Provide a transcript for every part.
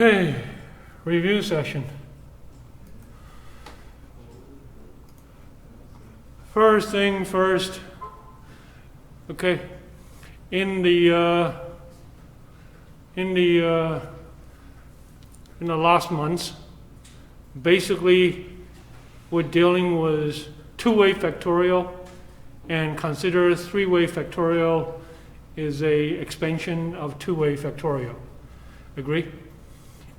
Okay, review session. First thing first, okay, in the last months, basically we're dealing with two-way factorial, and consider three-way factorial is a expansion of two-way factorial. Agree?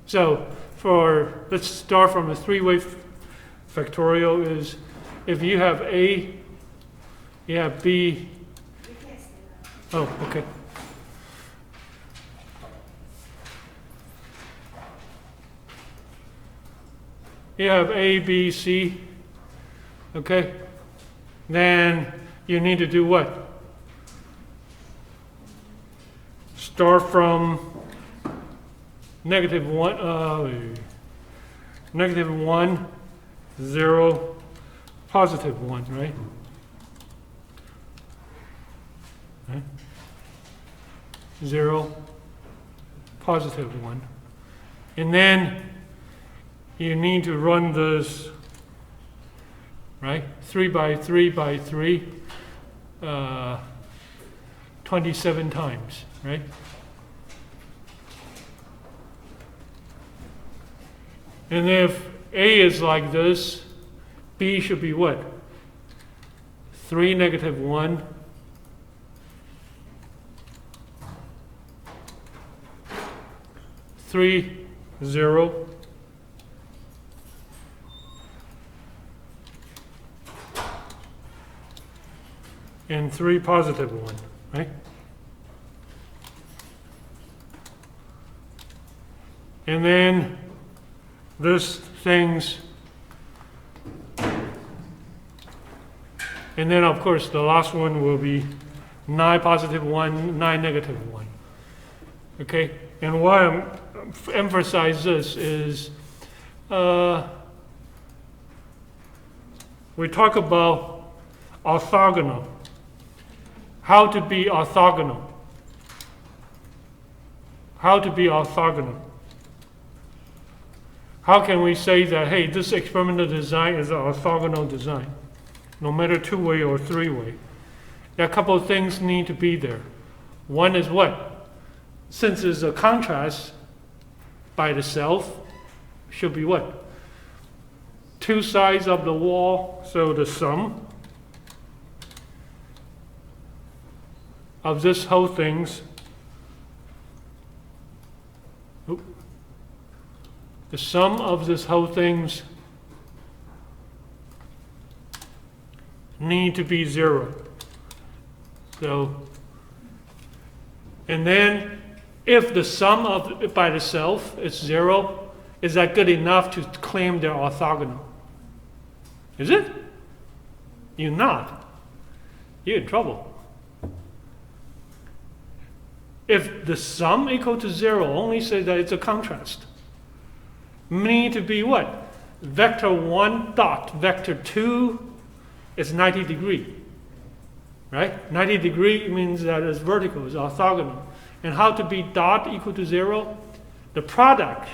So let's start from a three-way factorial is if you have A, you have B. Oh, okay. You have A, B, C. Okay. Then you need to do what? Start from -1, -1, 0, +1, right? Okay. 0, +1. And then you need to run this, right? 3 by 3 by 3, 27 times, right? And if A is like this, B should be what? 3, -1. 3, 0. And 3, +1, right? And then this things, and then of course the last one will be 9, +1, 9, -1. Okay, and why I'm emphasize this is we talk about orthogonal. How to be orthogonal. How to be orthogonal. How can we say that, hey, this experimental design is an orthogonal design, no matter two-way or three-way? There are a couple of things need to be there. One is what? Since it's a contrast by itself, should be what? Two sides of the wall, so the sum of this whole things, the sum of this whole things need to be 0. So, and then if the sum of it by itself is 0, is that good enough to claim they're orthogonal? Is it? You're not. You're in trouble. If the sum equal to 0 only says that it's a contrast, need to be what? Vector 1 dot vector 2 is 90 degree. Right? 90 degree means that it's vertical, it's orthogonal. And how to be dot equal to 0? The product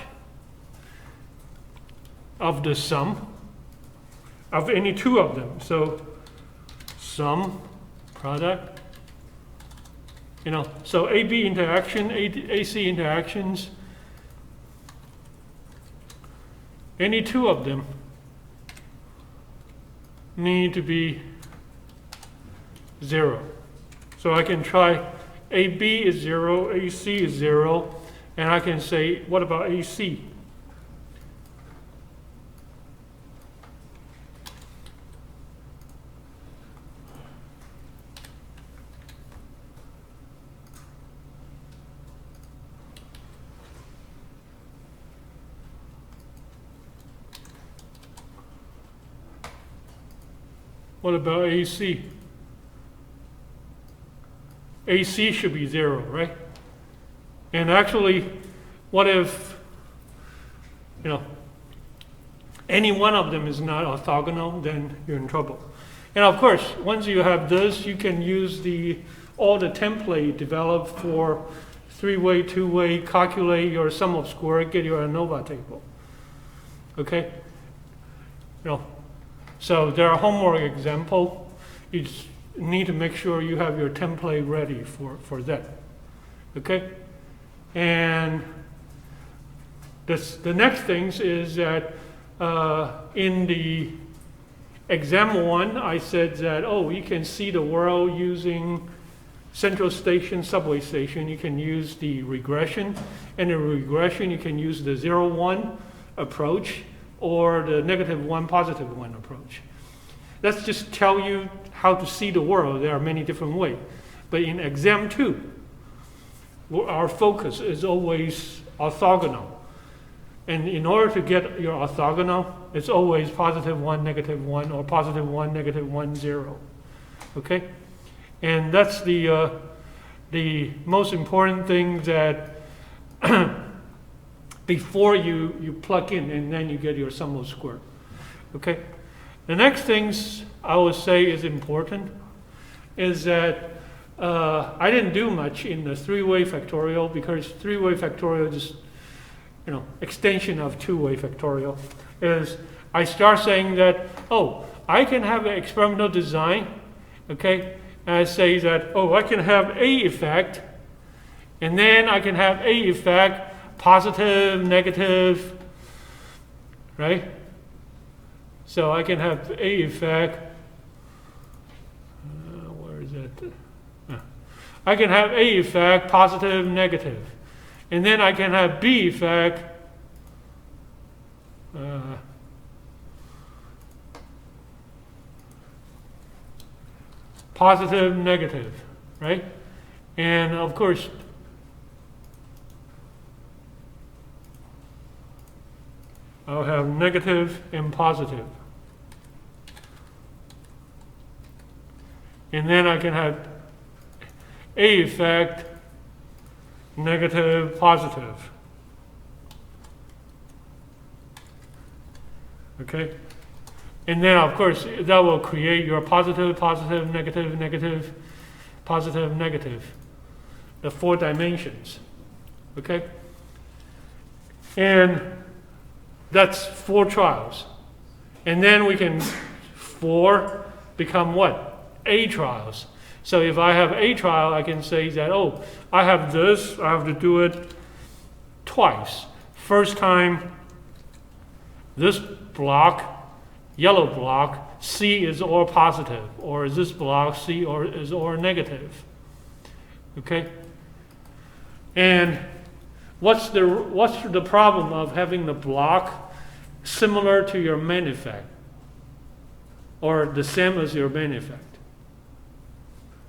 of the sum of any two of them. So sum, product, so AB interaction, AC interactions, any two of them need to be 0. So I can try AB is 0, AC is 0, and I can say, what about AC? What about AC? AC should be 0, right? And actually, what if, any one of them is not orthogonal, then you're in trouble. And of course, once you have this, you can use all the template developed for three-way, two-way, calculate your sum of square, get your ANOVA table. Okay? So there are homework example. You just need to make sure you have your template ready for that. Okay? And the next things is that in the exam 1, I said that, you can see the world using Central Station, subway station. You can use the regression. And the regression, you can use the 0-1 approach or the -1, +1 approach. Let's just tell you how to see the world. There are many different ways. But in exam 2, our focus is always orthogonal. And in order to get your orthogonal, it's always +1, -1, or +1, -1, 0. Okay? And that's the most important thing that before you plug in and then you get your sum of square. Okay? The next things I would say is important is that I didn't do much in the three-way factorial because three-way factorial is just extension of two-way factorial. Is I start saying that, I can have an experimental design, okay? And I say that, I can have A effect, and then I can have A effect, positive, negative, right? So I can have A effect, where is it? I can have A effect, positive, negative. And then I can have B effect, positive, negative, right? And of course, I'll have negative and positive. And then I can have A effect, negative, positive. Okay? And then, of course, that will create your positive, positive, negative, negative, positive, negative. The 4 dimensions. Okay? And that's 4 trials. And then we can 4 become what? A trials. So if I have A trial, I can say that, I have this, I have to do it twice. First time, this block, yellow block, C is all positive, or is this block C is all negative. Okay? And what's the problem of having the block similar to your main effect, or the same as your main effect?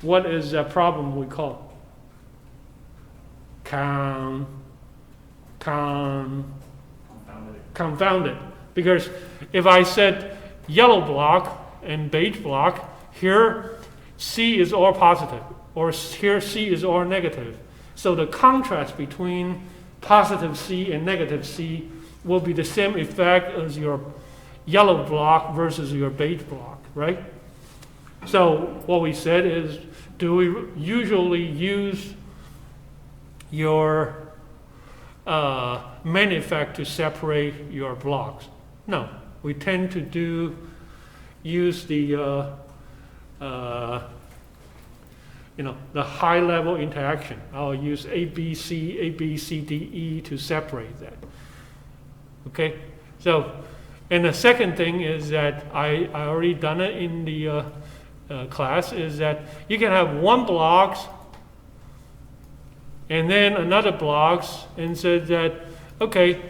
What is that problem we call? Confounded. Because if I said yellow block and beige block, here C is all positive, or here C is all negative. So the contrast between positive C and negative C will be the same effect as your yellow block versus your beige block, right? So what we said is, do we usually use your main effect to separate your blocks? No, we tend to use the the high level interaction. I'll use A, B, C, D, E to separate that. Okay, so and the second thing is that I already done it in the class, is that you can have one blocks and then another blocks, and said that, okay,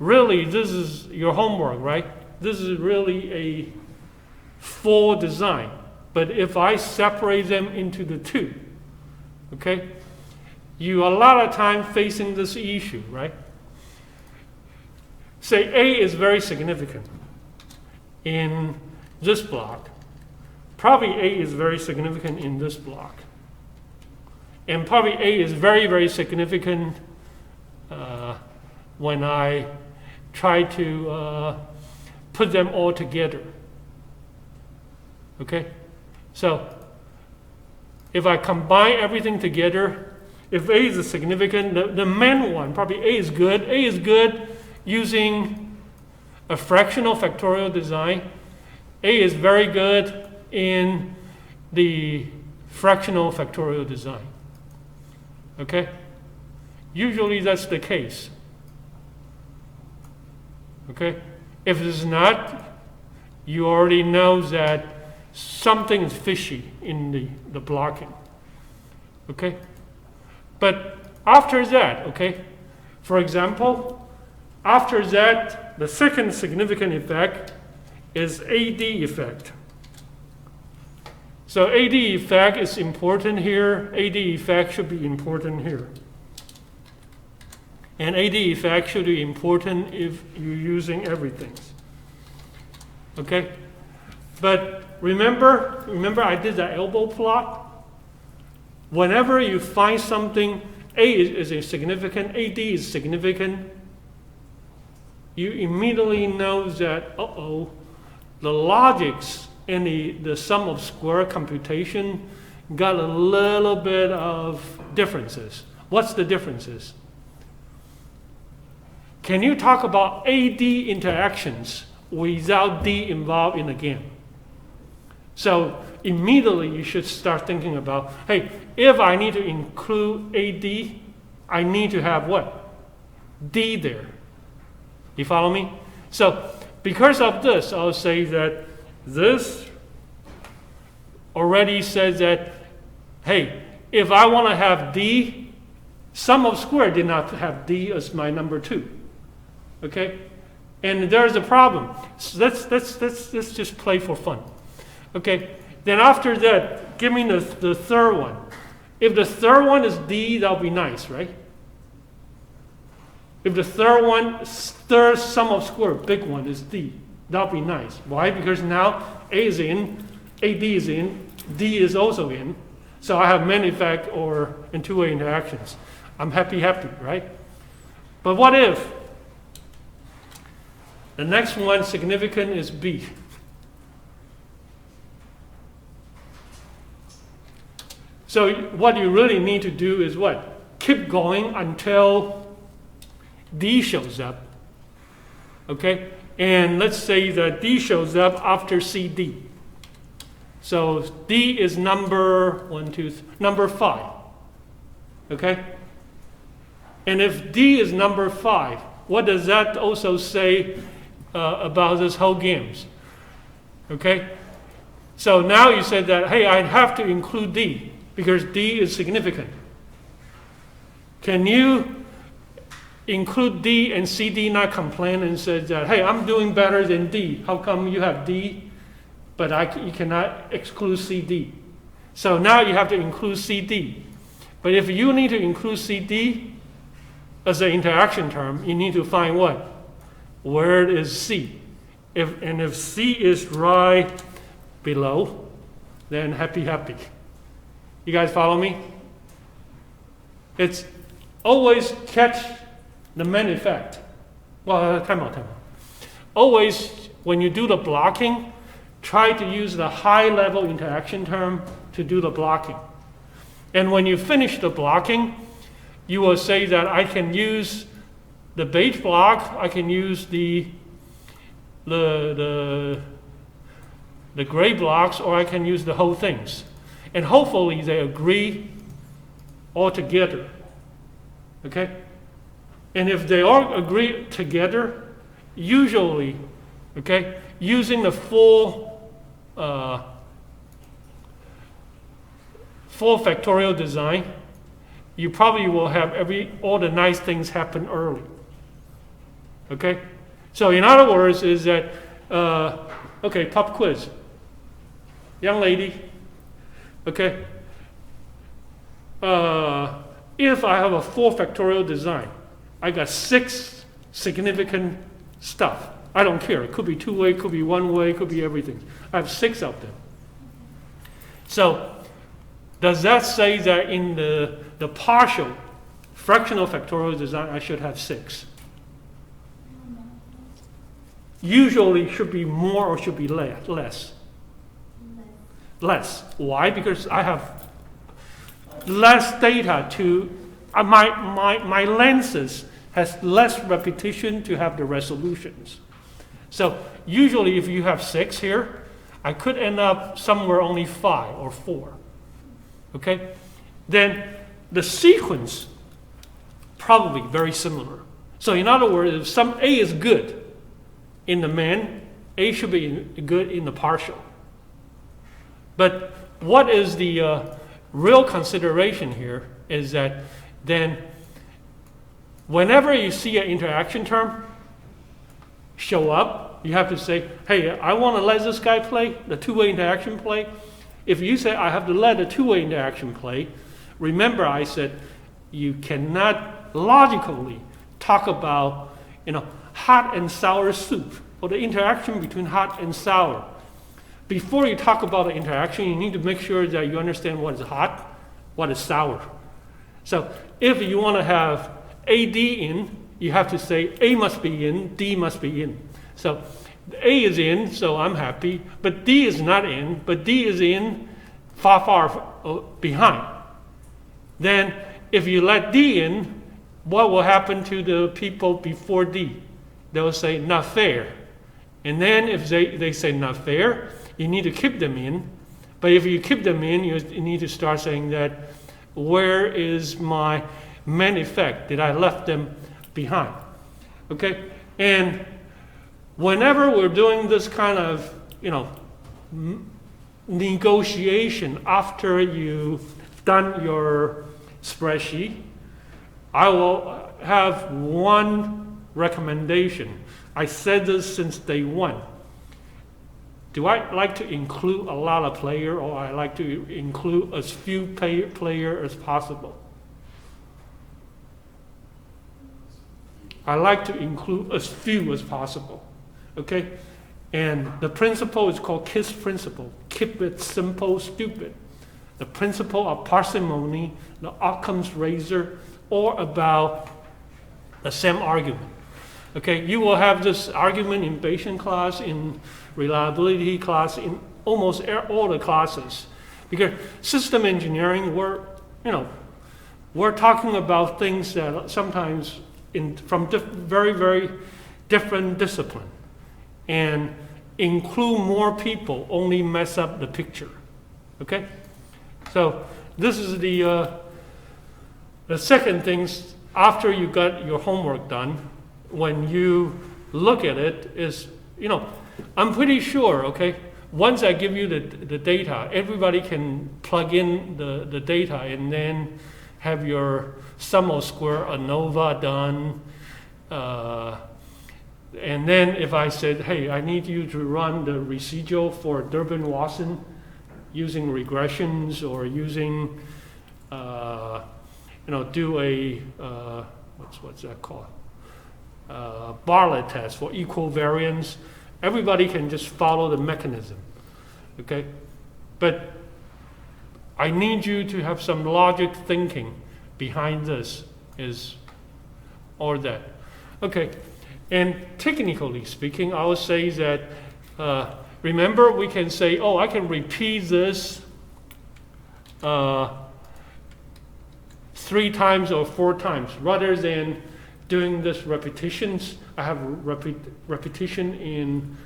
really this is your homework, right? This is really a full design. But if I separate them into the 2, okay, you a lot of time facing this issue, right? Say A is very significant in this block. Probably A is very significant in this block. And probably A is very, very significant when I try to put them all together. Okay? So if I combine everything together, If A is a significant, the main one, probably A is good. A is good using a fractional factorial design. A is very good in the fractional factorial design. Okay? Usually that's the case. Okay? If it's not, you already know that something is fishy in the blocking. Okay? But after that, okay, for example, after that, the second significant effect is AD effect. So AD effect is important here. AD effect should be important here. And AD effect should be important if you're using everything. Okay? But remember I did the elbow plot? Whenever you find something, A is a significant, AD is significant, you immediately know that, the logics in the sum of square computation got a little bit of differences. What's the differences? Can you talk about AD interactions without D involved in the game? So immediately you should start thinking about, hey, if I need to include AD, I need to have what? D there. You follow me? So because of this, I'll say that this already says that, hey, if I want to have D, sum of square did not have D as my number 2. Okay? And there's a problem. So let's just play for fun. Okay? Then after that, give me the third one. If the third one is D, that'll be nice, right? If the third sum of square, big one, is D, that'll be nice. Why? Because now A is in, AD is in, D is also in. So I have main effect in two-way interactions. I'm happy, right? But what if the next one significant is B? So what you really need to do is what? Keep going until D shows up. Okay? And let's say that D shows up after CD. So D is number 5. Okay? And if D is number 5, what does that also say about this whole games? Okay? So now you said that, hey, I have to include D because D is significant. Can you include D and CD not complain and say that, hey, I'm doing better than D. How come you have D, but you cannot exclude CD? So now you have to include CD. But if you need to include CD as an interaction term, you need to find what? Where is C? If C is right below, then happy. You guys follow me? It's always catch the main effect. Well, time out. Always, when you do the blocking, try to use the high-level interaction term to do the blocking. And when you finish the blocking, you will say that I can use the base block, I can use the gray blocks, or I can use the whole things. And hopefully they agree all together. Okay? And if they all agree together, usually, okay, using the full factorial design, you probably will have all the nice things happen early. Okay? So in other words is that, okay, pop quiz. Young lady, okay, if I have a 4 factorial design, I got 6 significant stuff. I don't care. It could be 2-way, could be 1-way, could be everything. I have 6 of them. So does that say that in the partial fractional factorial design, I should have 6? Usually should be more or should be less? Less. Why? Because I have less data to my lenses has less repetition to have the resolutions. So usually if you have 6 here, I could end up somewhere only 5 or 4. Okay? Then the sequence probably very similar. So in other words, if some A is good in the main, A should be good in the partial. But what is the real consideration here is that then whenever you see an interaction term show up, you have to say, hey, I want to let this guy play, the two-way interaction play. If you say I have to let a two-way interaction play, remember I said you cannot logically talk about, hot and sour soup or the interaction between hot and sour. Before you talk about the interaction, you need to make sure that you understand what is hot, what is sour. So if you want to have AD in, you have to say A must be in, D must be in. So A is in, so I'm happy, but D is not in, but D is in far behind. Then if you let D in, what will happen to the people before D? They'll say not fair. And then if they say not fair, you need to keep them in. But if you keep them in, you need to start saying that, where is my main effect? Did I left them behind? Okay? And whenever we're doing this kind of, negotiation after you've done your spreadsheet, I will have one recommendation. I said this since day one. Do I like to include a lot of player, or I like to include as few player as possible? I like to include as few as possible. Okay? And the principle is called KISS principle. Keep it simple, stupid. The principle of parsimony, the Occam's razor, or about the same argument. Okay, you will have this argument in Bayesian class, in reliability class, in almost all the classes. Because system engineering, we're talking about things that sometimes from very, very different discipline. And include more people only mess up the picture. Okay? So this is the second thing after you got your homework done. When you look at it is, I'm pretty sure, okay, once I give you the data, everybody can plug in the data and then have your sum of square ANOVA done. And then if I said, hey, I need you to run the residual for Durbin-Watson using regressions or using, do a, what's that called? Bartlett test for equivariance. Everybody can just follow the mechanism, okay? But I need you to have some logic thinking behind this or that. Okay, and technically speaking, I would say that, remember we can say, I can repeat this 3 times or 4 times rather than doing this repetitions. I have repetition in,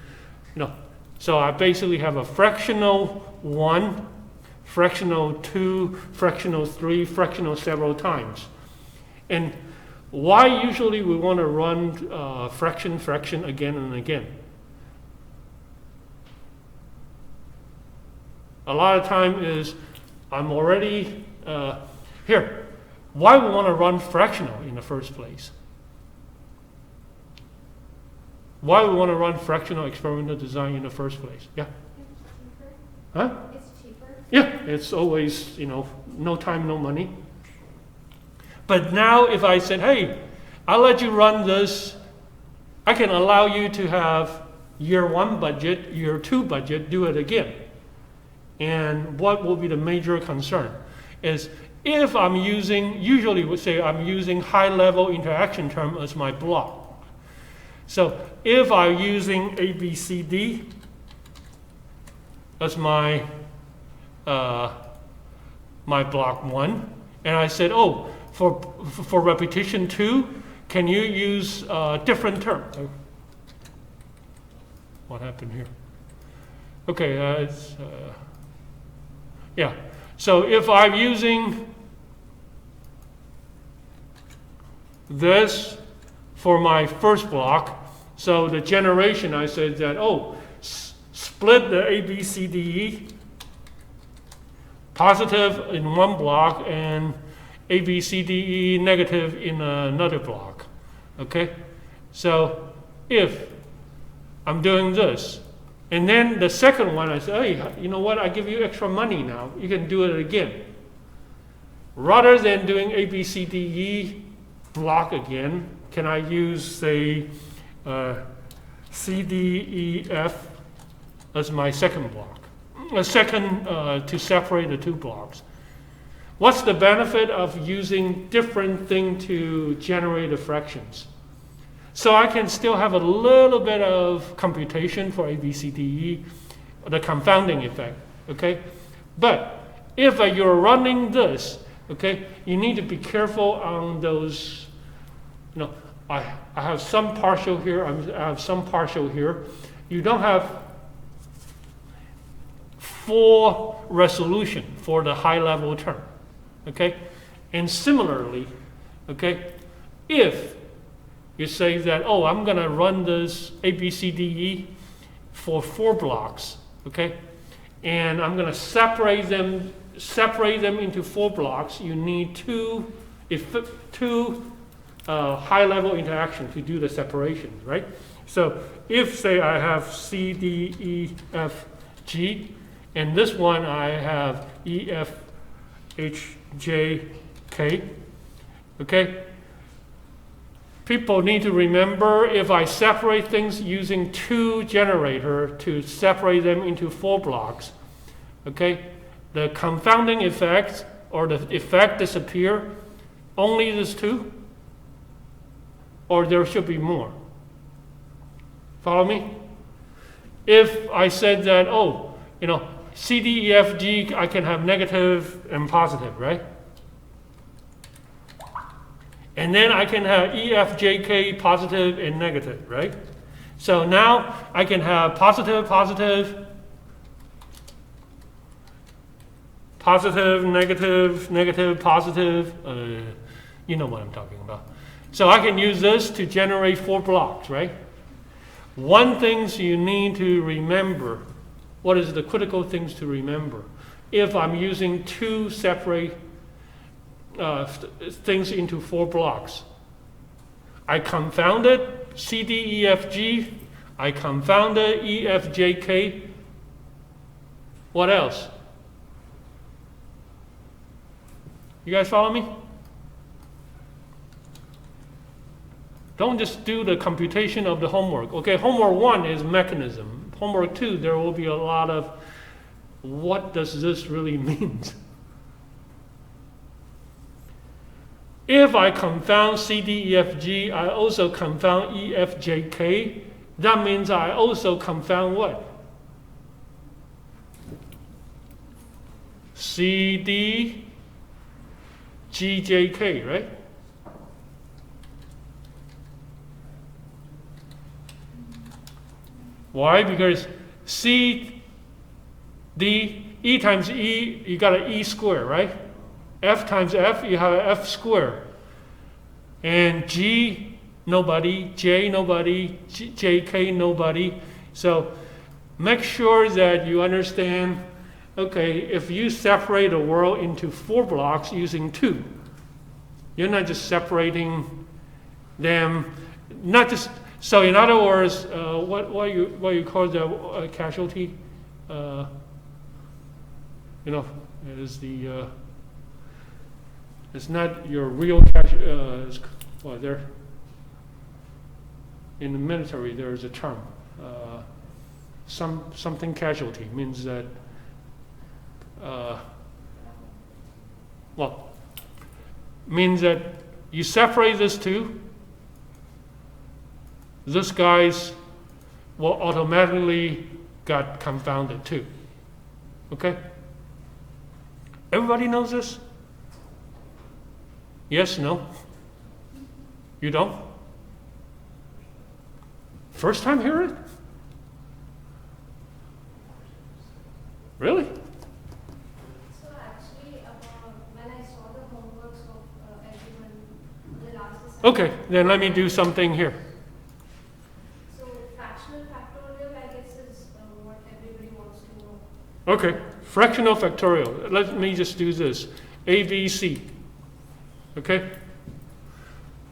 so I basically have a fractional 1, fractional 2, fractional 3, fractional several times. And why usually we want to run fraction again and again? A lot of time is I'm already here. Why we want to run fractional in the first place? Why we want to run fractional experimental design in the first place? Yeah? Huh? It's cheaper. Yeah, it's always, no time, no money. But now if I said, hey, I'll let you run this, I can allow you to have year 1 budget, year 2 budget, do it again. And what will be the major concern is if I'm using, usually we say I'm using high-level interaction term as my block. So if I'm using ABCD as my my block 1, and I said, for repetition 2, can you use a different term? What happened here? Okay, yeah. So if I'm using this for my first block, so the generation, I said that, split the A, B, C, D, E, positive in one block and A, B, C, D, E negative in another block. Okay? So if I'm doing this, and then the second one, I say, hey, you know what? I give you extra money now. You can do it again. Rather than doing A, B, C, D, E block again, can I use, say, C, D, E, F as my second block? A second to separate the two blocks. What's the benefit of using different thing to generate the fractions? So I can still have a little bit of computation for A, B, C, D, E, the confounding effect, okay? But if you're running this, okay, you need to be careful on those, I have some partial here, I have some partial here. You don't have full resolution for the high level term, okay? And similarly, okay, if you say that, I'm going to run this A, B, C, D, E for 4 blocks, okay? And I'm going to separate them into 4 blocks. You need two high-level interaction to do the separation, right? So if, say, I have C, D, E, F, G, and this one I have E, F, H, J, K, okay? People need to remember, if I separate things using 2 generator to separate them into 4 blocks, okay, the confounding effect or the effect disappear, only these 2, or there should be more. Follow me? If I said that, C, D, E, F, G, I can have negative and positive, right? And then I can have E, F, J, K positive and negative, right? So now I can have positive, positive, positive, negative, negative, positive. You know what I'm talking about. So I can use this to generate 4 blocks, right? One thing you need to remember, what is the critical things to remember? If I'm using 2 separate things into 4 blocks, I confounded C, D, E, F, G, I confounded E, F, J, K. What else? You guys follow me? Don't just do the computation of the homework. Okay, homework 1 is mechanism. Homework 2, there will be a lot of what does this really mean? If I confound C, D, E, F, G, I also confound E, F, J, K. That means I also confound what? C, D, G, J, K, right? Why? Because C, D, E times E, you got an E square, right? F times F, you have an F square. And G, nobody. J, nobody. J, K, nobody. So make sure that you understand, okay, if you separate a world into 4 blocks using 2, you're not just separating them, not just, so in other words, what you call the casualty? It is the, it's not your real cash. There in the military there is a term. Something casualty means that. Means that you separate this 2. This guys will automatically got confounded too. Okay. Everybody knows this. Yes, no? You don't? First time hearing it? Really? So actually, when I saw the homeworks of everyone, the last assignment. Okay, then let me do something here. So fractional factorial, I guess, is what everybody wants to know. Okay, fractional factorial. Let me just do this. ABC. Okay?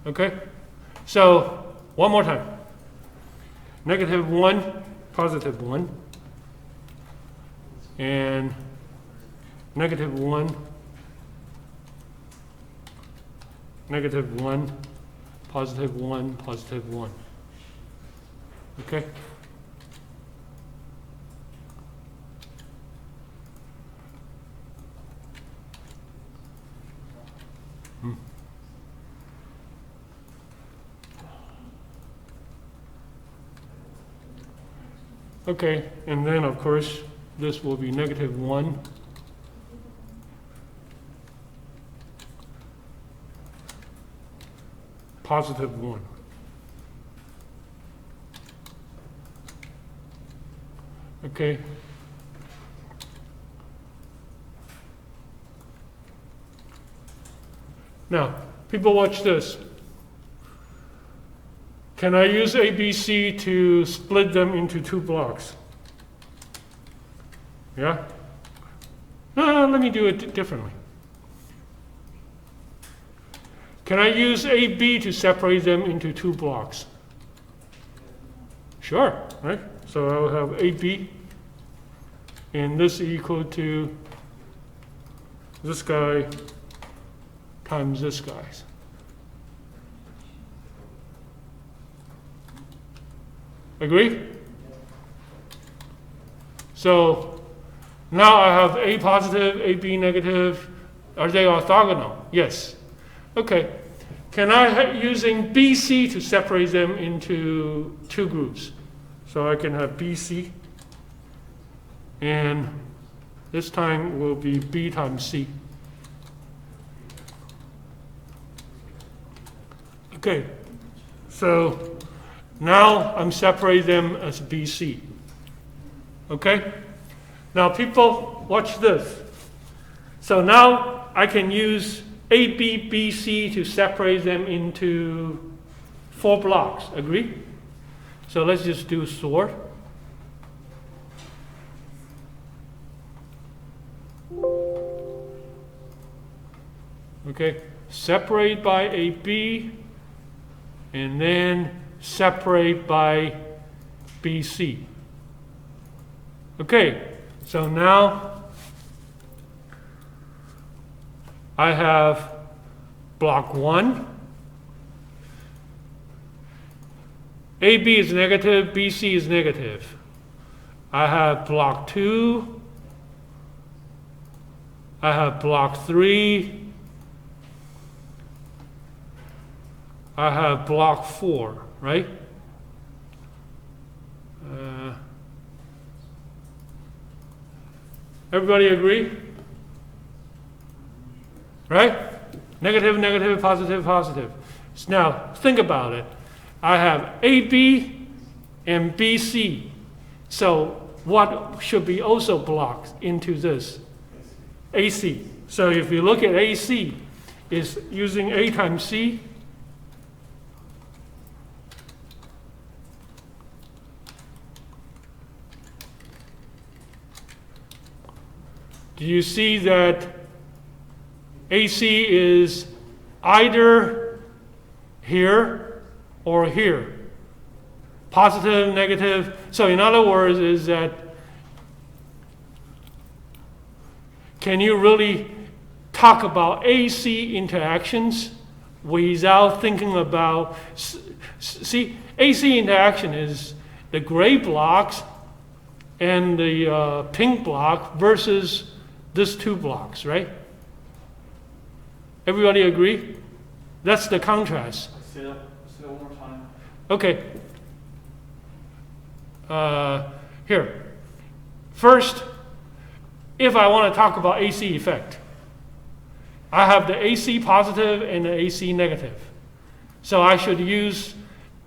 Okay? So, one more time. -1, +1, and -1, -1, +1, +1. Okay? Okay, and then of course, this will be -1, +1. Okay. Now, people watch this. Can I use ABC to split them into 2 blocks? Yeah? No, let me do it differently. Can I use AB to separate them into 2 blocks? Sure, right? So I'll have AB, and this equal to this guy times this guy. Agree? So now I have A positive, AB negative. Are they orthogonal? Yes. Okay. Can I, using BC to separate them into 2 groups? So I can have BC, and this time will be B times C. Okay. So now I'm separating them as BC. Okay? Now people, watch this. So now I can use AB, BC to separate them into 4 blocks. Agree? So let's just do sort. Okay? Separate by AB, and then separate by BC. Okay, so now I have block 1. AB is negative, BC is negative. I have block 2. I have block 3. I have block 4, right? Everybody agree? Right? Negative, negative, positive, positive. So now, think about it. I have AB and BC. So what should be also blocked into this? AC. So if you look at AC, it's using A times C. Do you see that AC is either here or here? Positive, negative. So in other words, is that can you really talk about AC interactions without thinking about, see, AC interaction is the gray blocks and the pink block versus these 2 blocks, right? Everybody agree? That's the contrast. Say that one more time. Okay. Here. First, if I want to talk about AC effect, I have the AC positive and the AC negative. So I should use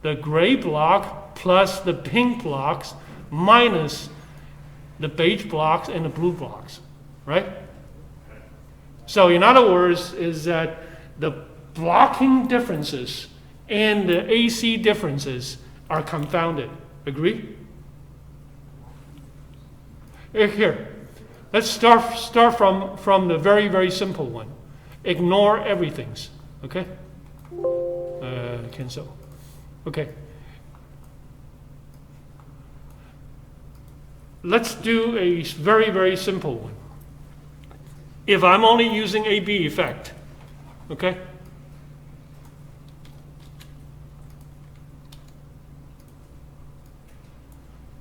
the gray block plus the pink blocks minus the beige blocks and the blue blocks, right? So in other words, is that the blocking differences and the AC differences are confounded. Agree? Here, let's start from the very, very simple one. Ignore everything's, okay? Cancel. Okay. Let's do a very, very simple one. If I'm only using AB effect, okay?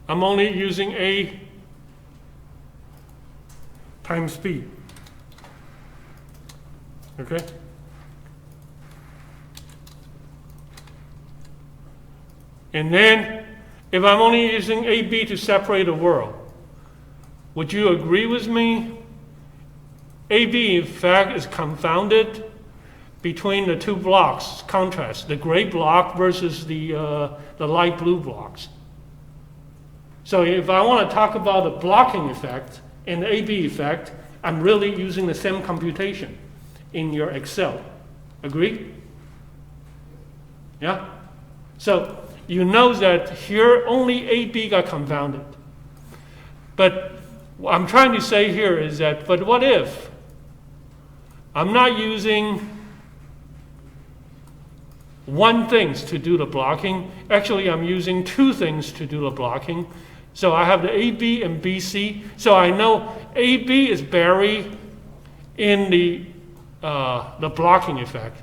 I'm only using A times B, okay? And then, if I'm only using AB to separate the world, would you agree with me? AB, in fact, is confounded between the two blocks, contrast, the gray block versus the light blue blocks. So if I want to talk about the blocking effect and the AB effect, I'm really using the same computation in your Excel. Agree? Yeah? So you know that here only AB got confounded. But what I'm trying to say here is that, but what if I'm not using one thing to do the blocking? Actually, I'm using two things to do the blocking. So I have the AB and BC. So I know AB is buried in the blocking effect.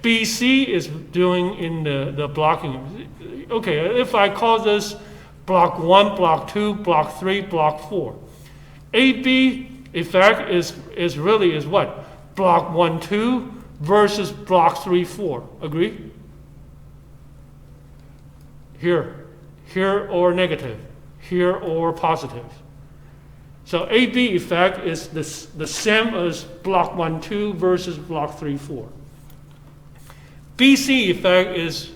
BC is doing in the blocking. Okay, if I call this block 1, block 2, block 3, block 4. AB effect is really what? Block 1, 2 versus block 3, 4. Agree? Here or negative. Here or positive. So AB effect is the same as block 1, 2 versus block 3, 4. BC effect is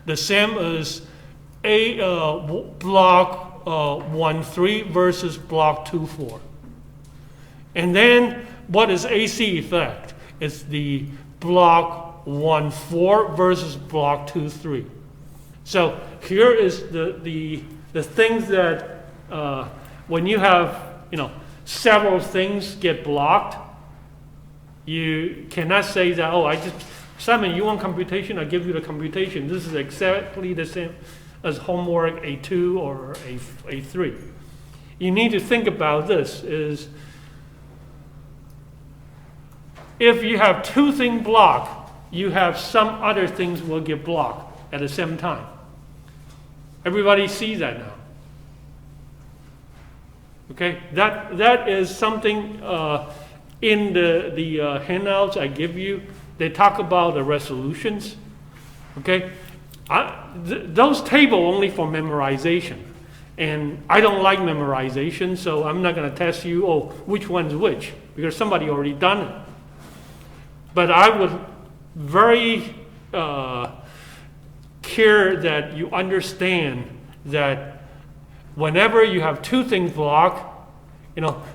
the same as block 1, 3 versus block 2, 4. And then what is AC effect? It's the block 1, 4 versus block 2, 3. So here is the things that when you have several things get blocked, you cannot say that, Simon, you want computation, I give you the computation. This is exactly the same as homework A2 or A3. You need to think about this is, if you have two things blocked, you have some other things will get blocked at the same time. Everybody sees that now. Okay, that is something in the handouts I give you. They talk about the resolutions. Okay, those tables only for memorization, and I don't like memorization, so I'm not going to test you. Which one's which, because somebody already done it. But I would very care that you understand that whenever you have two things blocked,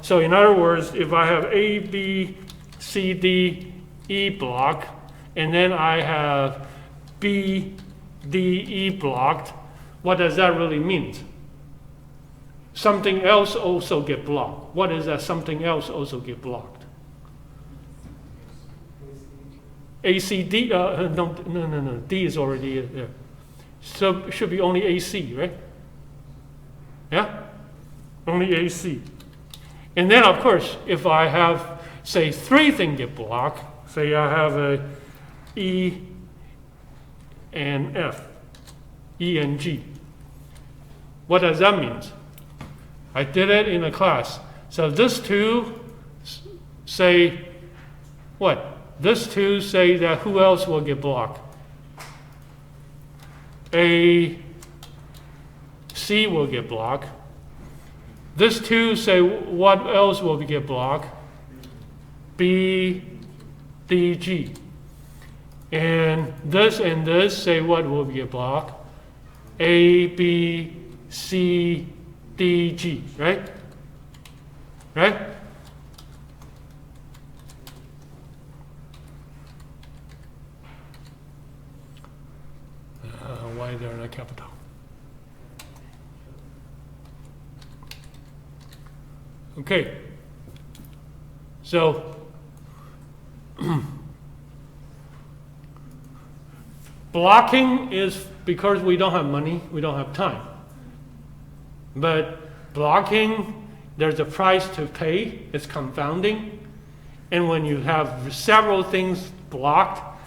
so in other words, if I have A, B, C, D, E block, and then I have B, D, E blocked, what does that really mean? Something else also get blocked. What is that something else also get blocked? AC, D, no, D is already there. So it should be only AC, right? Yeah? Only AC. And then, of course, if I have, say, three things get blocked, say I have a E and F, E and G. What does that mean? I did it in a class. So this two say what? This two say that who else will get blocked? A, C will get blocked. This two say what else will get blocked? B, DG. And this say what will be a block? A, B, C, D, G, right? Right? Why they're not capital? Okay. So, blocking is because we don't have money, we don't have time. But blocking, there's a price to pay, it's confounding. And when you have several things blocked,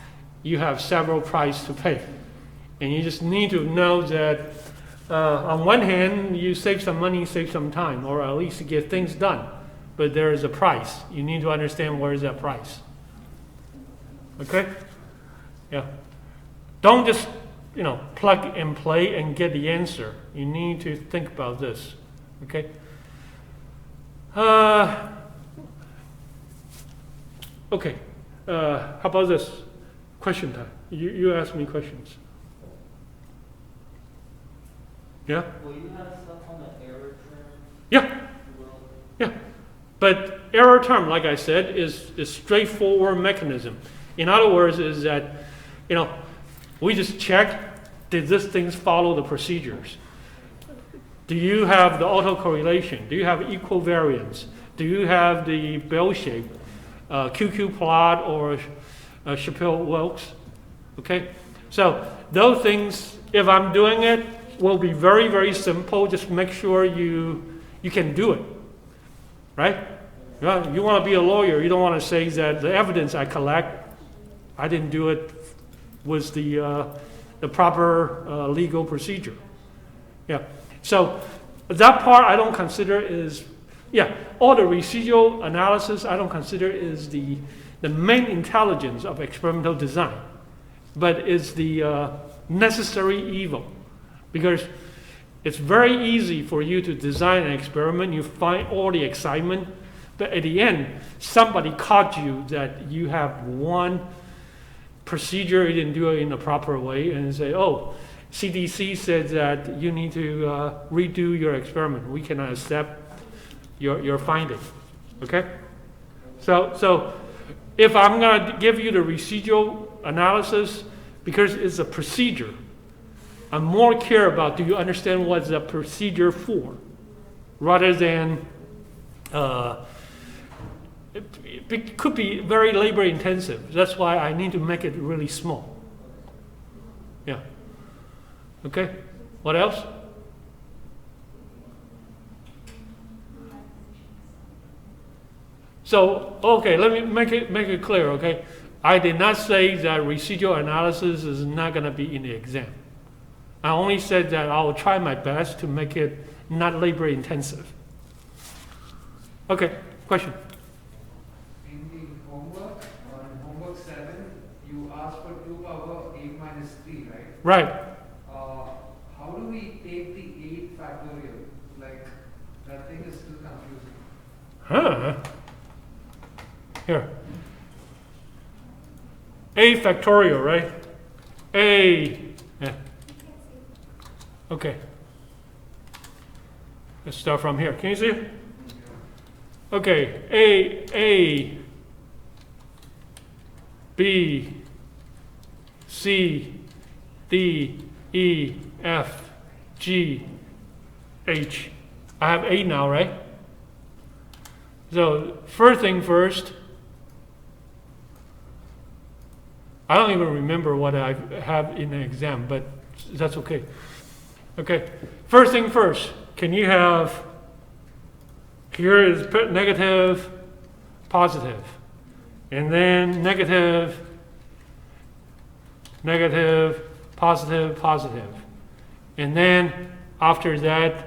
you have several price to pay. And you just need to know that on one hand, you save some money, save some time, or at least get things done. But there is a price. You need to understand where is that price. Okay? Yeah. Don't just, plug and play and get the answer. You need to think about this. Okay? Okay. How about this? Question time. You ask me questions. Yeah? Will you have stuff on the error term? Yeah. Yeah. But error term, like I said, is straightforward mechanism. In other words, is that, we just check, did this thing follow the procedures? Do you have the autocorrelation? Do you have equivariance? Do you have the bell shape, QQ plot or Shapiro-Wilks? Okay? So those things, if I'm doing it, will be very, very simple. Just make sure you can do it. Right? You want to be a lawyer. You don't want to say that the evidence I collect, I didn't do it with the proper legal procedure. Yeah. So that part I don't consider is, all the residual analysis I don't consider is the main intelligence of experimental design, but it's the necessary evil, because it's very easy for you to design an experiment. You find all the excitement, but at the end, somebody caught you that you have one procedure, you didn't do it in the proper way, and say, oh, CDC said that you need to redo your experiment. We cannot accept your finding. Okay? So if I'm going to give you the residual analysis, because it's a procedure, I'm more care about, do you understand what's the procedure for, rather than it could be very labor intensive. That's why I need to make it really small. Yeah. Okay. What else? So, okay, let me make it clear, okay? I did not say that residual analysis is not going to be in the exam. I only said that I will try my best to make it not labor intensive. Okay, question? In the homework, on homework 7, you asked for 2 power 8 minus 3, right? Right. How do we take the 8 factorial? Like, that thing is still confusing. Huh. Here. A factorial, right? A. Yeah. Okay. Let's start from here. Can you see it? Okay. A, B, C, D, E, F, G, H. I have 8 now, right? So first thing first, I don't even remember what I have in the exam, but that's okay. Okay, first thing first, can you have, here is negative, positive, and then negative, negative, positive, positive. And then after that,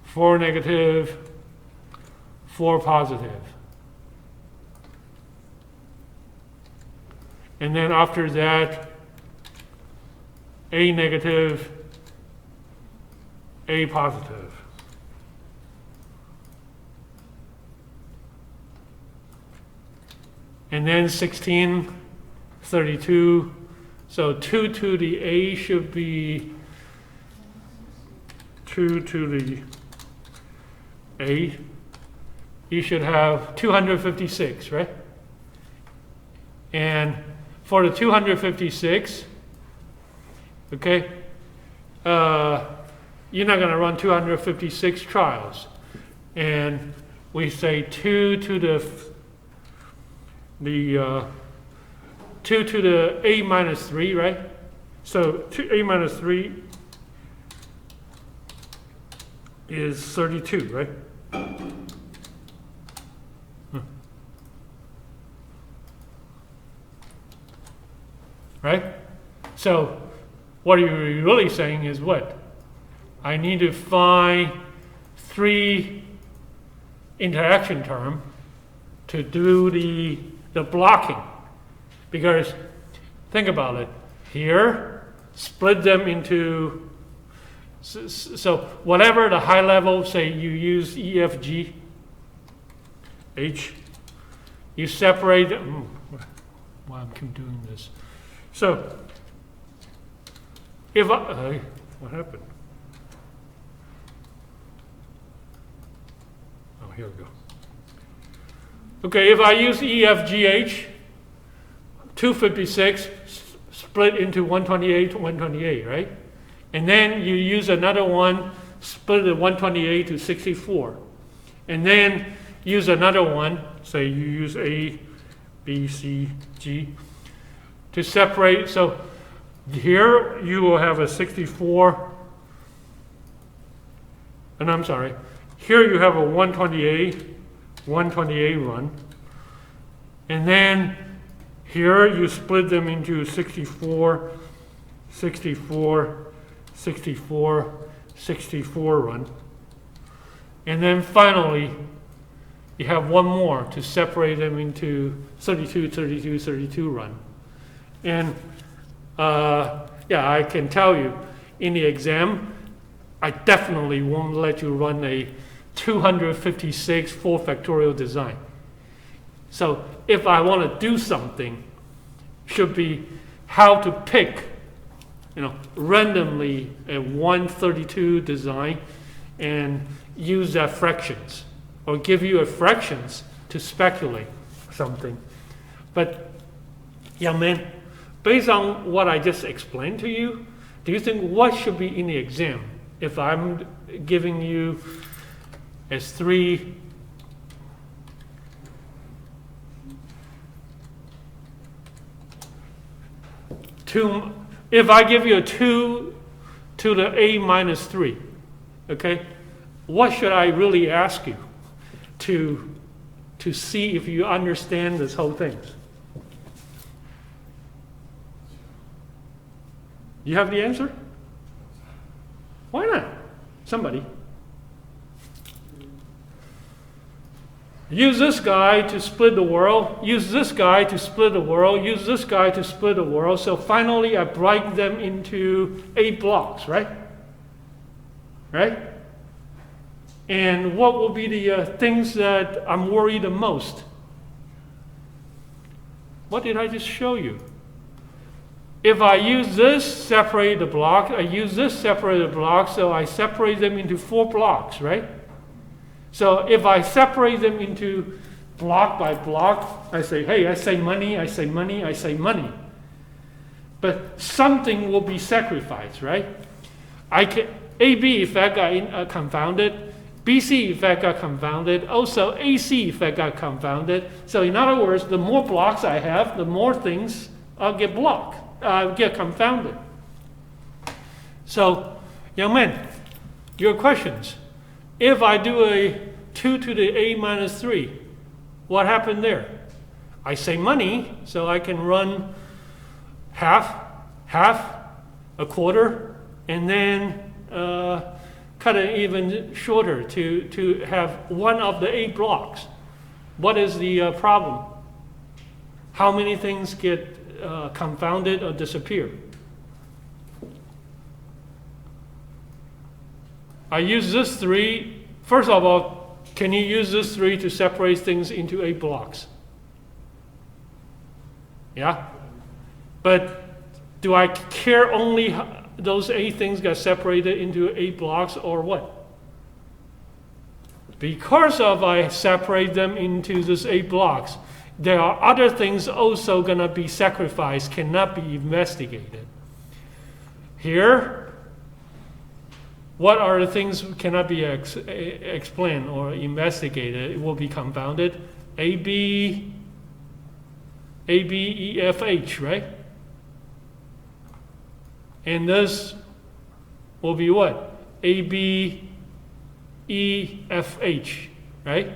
four negative, 4 positive. And then after that, A negative, A positive. and then 16, 32. So 2 to the A should be 2 to the A. You should have 256, right? And for the 256, okay, you're not going to run 256 trials. And we say 2 to the 2 to the A minus 3, right? So A minus 3 is 32, right? Right? So what you're really saying is what? I need to find 3 interaction term to do the blocking. Because think about it. Here, split them into, so whatever the high level, say you use E, F, G, H, you separate them. Why I'm keep doing this? So, if I, what happened? Oh, here we go. Okay, if I use E, F, G, H, 256 split into 128 to 128, right? And then you use another one, split the 128 to 64. And then use another one, say you use A, B, C, G, to separate. So here you will have a 64, and I'm sorry, here you have a 128 run. And then here you split them into 64, 64, 64, 64 run. And then finally, you have one more to separate them into 32, 32, 32 run. And yeah, I can tell you, in the exam, I definitely won't let you run a 256 4 factorial design. So if I want to do something, should be how to pick, randomly a 132 design and use that fractions, or give you a fractions to speculate something. But young man, based on what I just explained to you, do you think what should be in the exam if I'm giving you as 3 if I give you a 2 to the A minus 3, okay, what should I really ask you to see if you understand this whole thing? You have the answer? Why not? Somebody. Use this guy to split the world, use this guy to split the world, use this guy to split the world. So finally I break them into 8 blocks, right? Right? And what will be the things that I'm worried the most? What did I just show you? If I use this, separate the block, I use this, separate the block, so I separate them into 4 blocks, right? So if I separate them into block by block, I say, hey, I say money, I say money, I say money. But something will be sacrificed, right? AB effect got confounded, BC effect got confounded, also AC effect got confounded. So in other words, the more blocks I have, the more things I'll get get confounded. So, young man, your questions. If I do a 2 to the A minus 3, what happened there? I say money, so I can run half, a quarter, and then cut it even shorter to have one of the 8 blocks. What is the problem? How many things get confounded or disappear? I use this 3. First of all, can you use this 3 to separate things into 8 blocks? Yeah? But do I care only those 8 things got separated into 8 blocks or what? Because of I separate them into these 8 blocks, there are other things also going to be sacrificed, cannot be investigated. Here, what are the things cannot be explained or investigated? It will be confounded. A, B, E, F, H, right? And this will be what? A, B, E, F, H, right?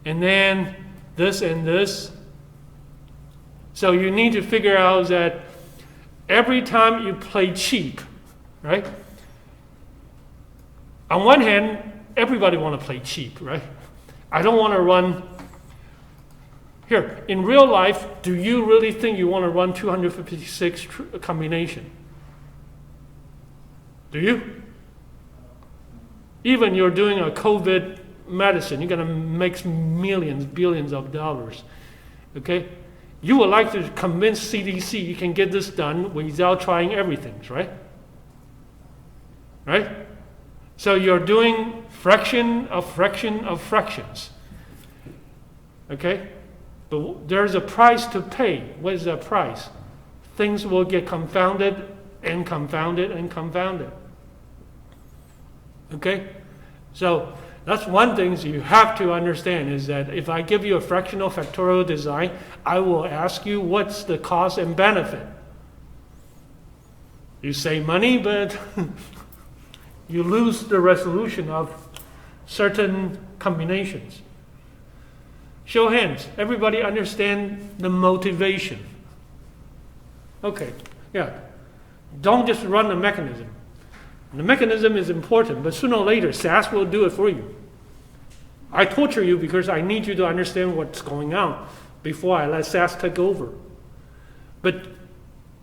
And then this and this. So you need to figure out that every time you play cheap, right? On one hand, everybody want to play cheap, right? I don't want to run. Here, in real life, do you really think you want to run 256 combination? Do you? Even you're doing a COVID medicine, you're going to make millions, billions of dollars. Okay? You would like to convince CDC you can get this done without trying everything, right? Right? So you're doing fraction of fractions. Okay? But there's a price to pay. What is that price? Things will get confounded and confounded and confounded. Okay? So that's one thing you have to understand is that if I give you a fractional factorial design, I will ask you what's the cost and benefit. You save money, but you lose the resolution of certain combinations. Show hands. Everybody understand the motivation? Okay, yeah. Don't just run the mechanism. The mechanism is important, but sooner or later, SAS will do it for you. I torture you because I need you to understand what's going on before I let SAS take over. But,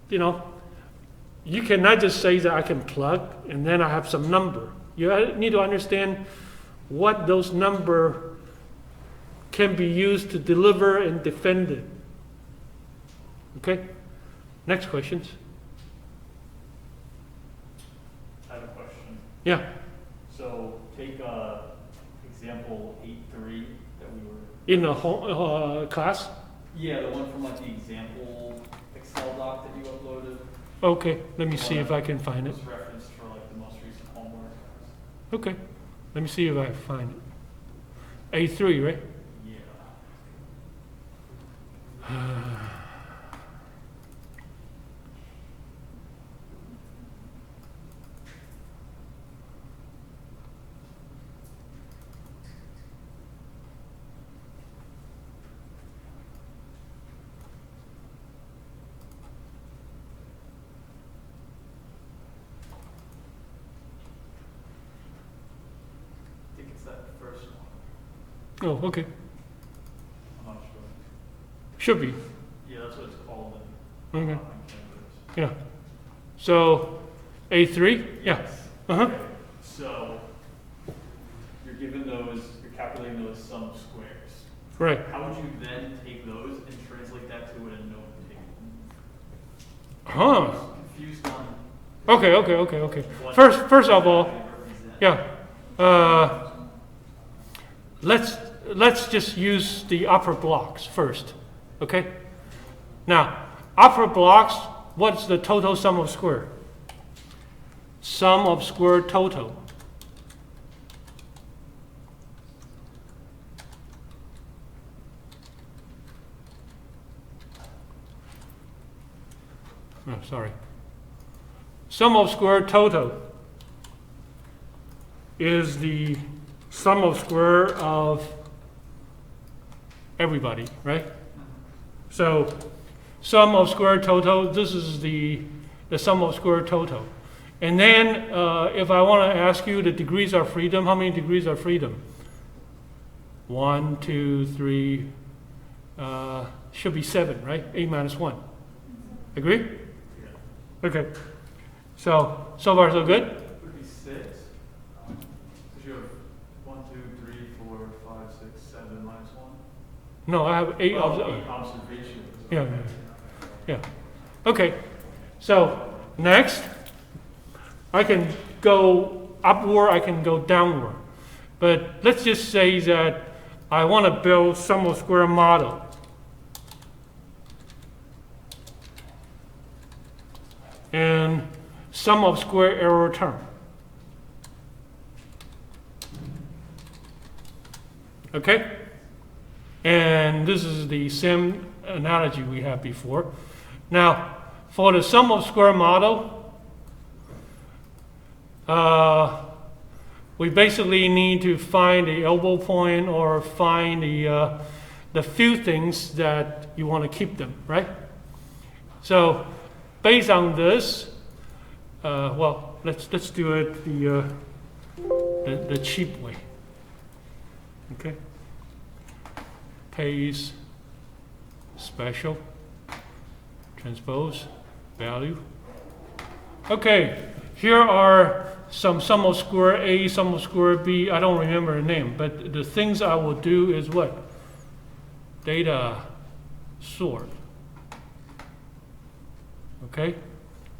you cannot just say that I can plug and then I have some number. You need to understand what those number can be used to deliver and defend it. Okay? Next questions. I have a question. Yeah. So take example 8.3 that we were. In the whole class? Yeah, the one from like the example Excel doc that you uploaded. Okay, let me see if I can find it. Was referenced for like the most recent homework. Okay, let me see if I find it. A3, right? Yeah. I think it's that first one. Oh, okay. I'm not sure. Should be. Yeah, that's what it's called Okay. in Canvas. Yeah. So, A3? Yeah. Yes. Uh-huh. Okay. So you're given those, you're calculating those sum squares. Right. How would you then take those and translate that to what a note table? Huh. Confused on Okay. what First of all, represent. yeah. Let's just use the upper blocks first. Okay? Now, upper blocks, what's the total sum of square? Sum of square total. Oh, sorry. Sum of square total is the sum of square of everybody, right? So sum of square total, this is the sum of square total. And then if I want to ask you the degrees of freedom, how many degrees of freedom? 1, 2, 3, should be 7, right? 8 minus 1. Agree? Okay. So far so good? Would be 6. Because you have 1, 2, 3, 4, 5, 6, 7 minus 1. No, I have 8 8 observations. Yeah. Yeah. Okay. So next, I can go upward, I can go downward. But let's just say that I want to build sum of square model. And sum of square error term. Okay? And this is the same analogy we had before. Now, for the sum of square model, we basically need to find the elbow point or find the few things that you want to keep them, right? So, based on this, well, let's do it the cheap way. Okay. Pays special transpose value. Okay, here are some sum of square A, sum of square B. I don't remember the name, but the things I will do is what? Data sort. Okay,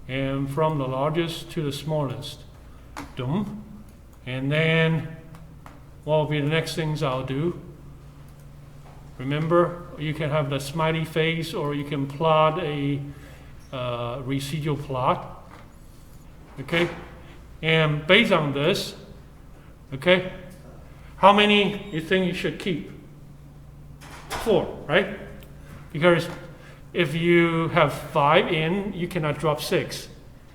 and from the largest to the smallest. Dum. And then what will be the next things I'll do? Remember, you can have the smiley face, or you can plot a residual plot. Okay, and based on this, okay, how many you think you should keep? 4, right? Because if you have 5 in, you cannot drop 6.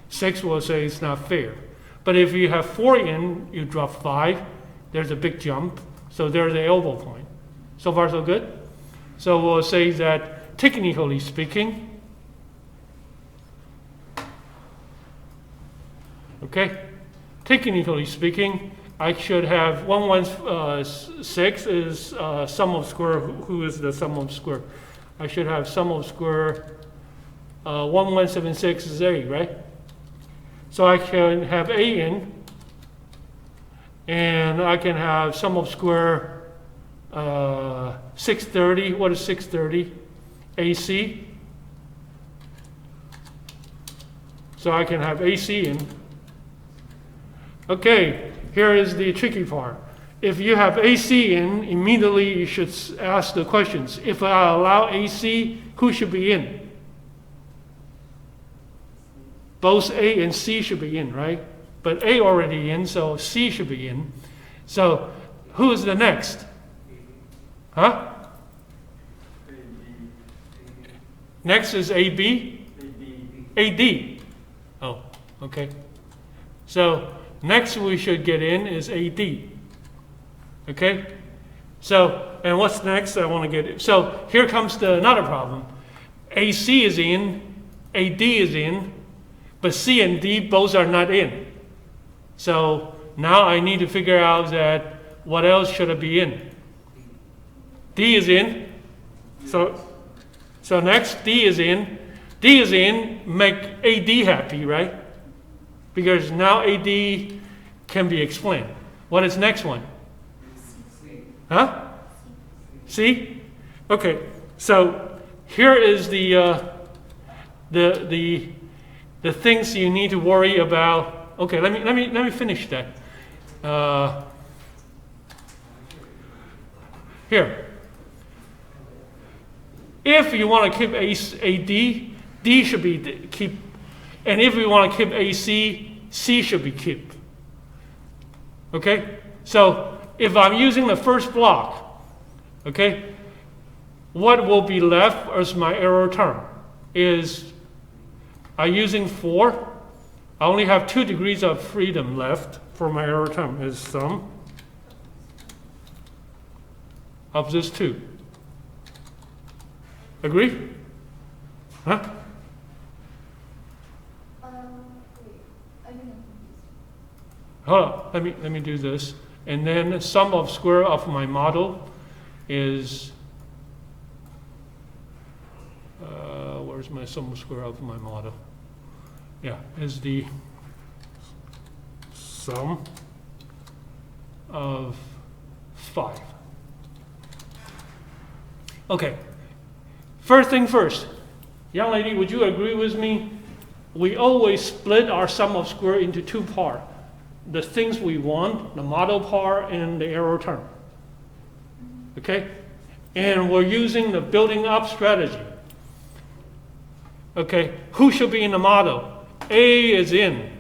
6 will say it's not fair. But if you have 4 in, you drop 5. There's a big jump. So there's the elbow point. So far, so good? So we'll say that technically speaking, okay, technically speaking, I should have 116 is sum of square. Who is the sum of square? I should have sum of square 1176 is A, right? So I can have A in, and I can have sum of square 630. What is 630? AC. So I can have AC in. Okay, here is the tricky part. If you have AC in, immediately you should ask the questions. If I allow AC, who should be in? Both A and C should be in, right? But A already in, so C should be in. So who is the next? Huh? Next is AB? AD. Oh, okay. So next we should get in is AD. Okay? So, and what's next? I want to get it. So here comes another problem. AC is in, AD is in, but C and D both are not in. So now I need to figure out that what else should I be in? D is in. So next D is in. D is in, make AD happy, right? Because now AD can be explained. What is next one? Huh? C? Okay. So here is the things you need to worry about. Okay, let me finish that. Here. If you want to keep AD, D should be keep, and if we want to keep AC, C should be keep. Okay? So if I'm using the first block, okay, what will be left as my error term is I'm using 4. I only have 2 degrees of freedom left for my error term is sum of this 2. Agree? Huh? Wait, I didn't. Hold on. Let me do this. And then sum of square of my model is where's my sum of square of my model? Yeah, is the sum of 5. Okay. First thing first, young lady, would you agree with me? We always split our sum of square into two parts. The things we want, the model part and the error term. Okay? And we're using the building up strategy. Okay, who should be in the model? A is in.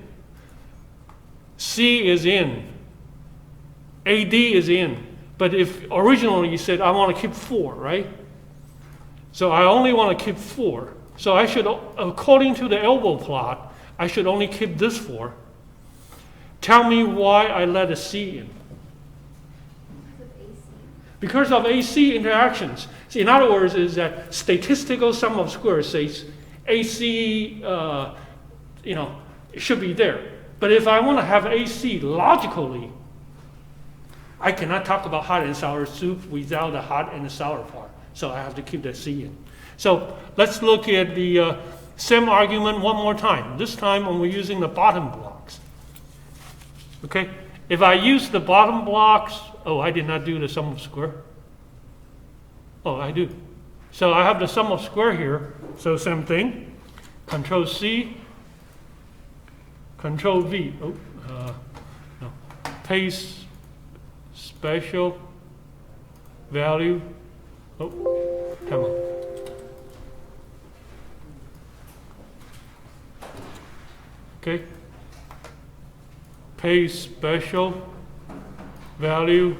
C is in. AD is in. But if originally you said, I want to keep 4, right? So I only want to keep 4. So I should, according to the elbow plot, I should only keep this 4. Tell me why I let a C in. Because of AC interactions. See, in other words, is that statistical sum of squares says AC, should be there. But if I want to have AC logically, I cannot talk about hot and sour soup without the hot and the sour part. So I have to keep the C in. So let's look at the same argument one more time. This time when we're using the bottom blocks. Okay? If I use the bottom blocks, I did not do the sum of square. Oh, I do. So I have the sum of square here. So same thing. Control C. Control V. No. Paste special value. Oh, come on. Okay. Paste special value.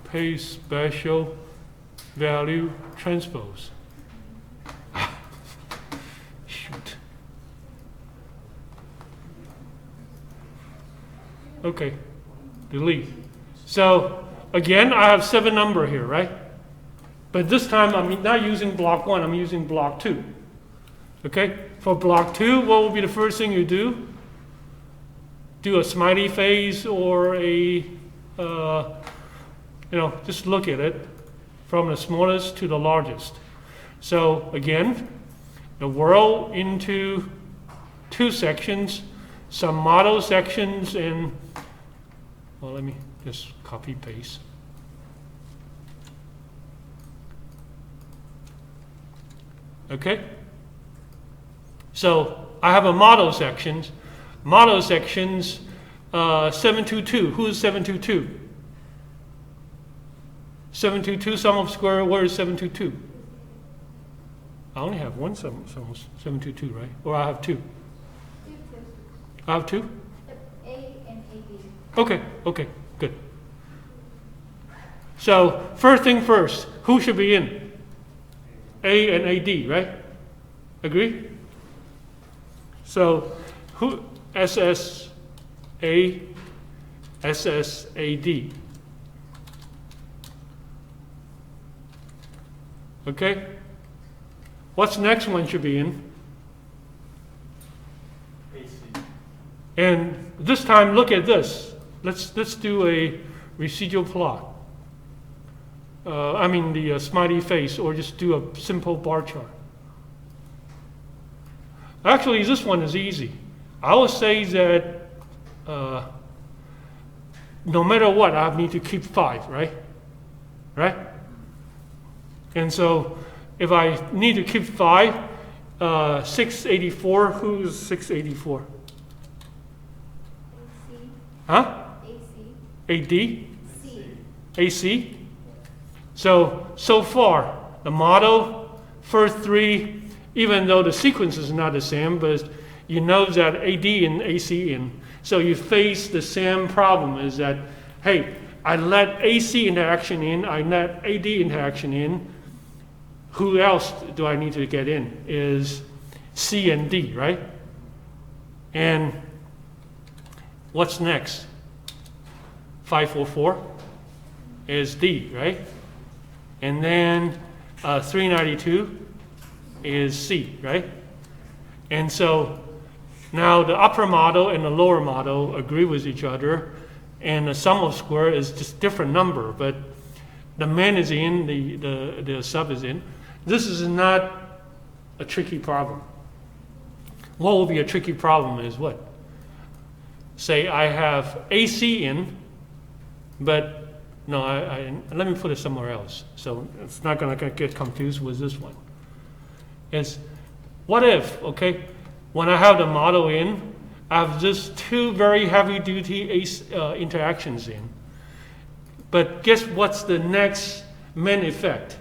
Paste special value transpose. Shoot. Okay, delete. So again, I have 7 number here, right? But this time I'm not using block 1, I'm using block 2. Okay, for block 2, what will be the first thing you do? Do a smiley face or a, just look at it from the smallest to the largest. So again, the world into 2 sections, some model sections, and, let me just copy paste. Okay? So I have a model sections. Model sections, 722. Who is 722? 722 sum of square. Where is 722? I only have one sum 722, right? Or I have 2. I have 2? A and AB. Okay, good. So first thing first, who should be in? A and AD, right? Agree? So who SSA, SSAD. Okay? What's next one should be in? AC. And this time look at this. Let's do a residual plot. The smiley face, or just do a simple bar chart. Actually, this one is easy. I would say that no matter what, I need to keep 5, right? Right? And so if I need to keep 5, 684, who's 684? AC. Huh? AC. AD? C. AC? So far, the model, first 3, even though the sequence is not the same, but you know that AD and AC in. So you face the same problem is that, hey, I let AC interaction in, I let AD interaction in. Who else do I need to get in? Is C and D, right? And what's next? 544 is D, right? And then 392 is C, right? And so now the upper model and the lower model agree with each other, and the sum of square is just different number, but the main is in, the sub is in. This is not a tricky problem. What will be a tricky problem is what? Say I have AC in, but No, let me put it somewhere else. So it's not going to get confused with this one. Is what if, okay, when I have the model in, I have just two very heavy-duty interactions in. But guess what's the next main effect?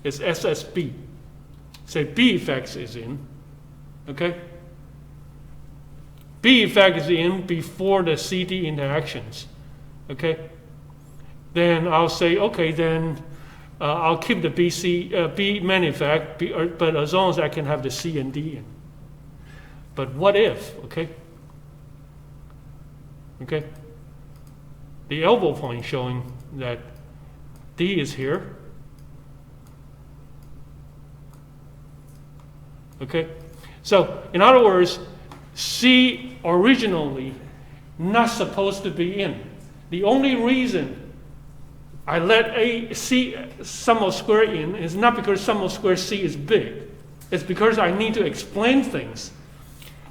It's SSB. Say B effects is in, okay? B effect is in before the CD interactions, okay? Then I'll say, okay, then I'll keep the B main effect, but as long as I can have the C and D in. But what if, okay? Okay? The elbow point showing that D is here. Okay? So, in other words, C originally not supposed to be in. The only reason I let A C sum of square in is not because sum of square C is big. It's because I need to explain things.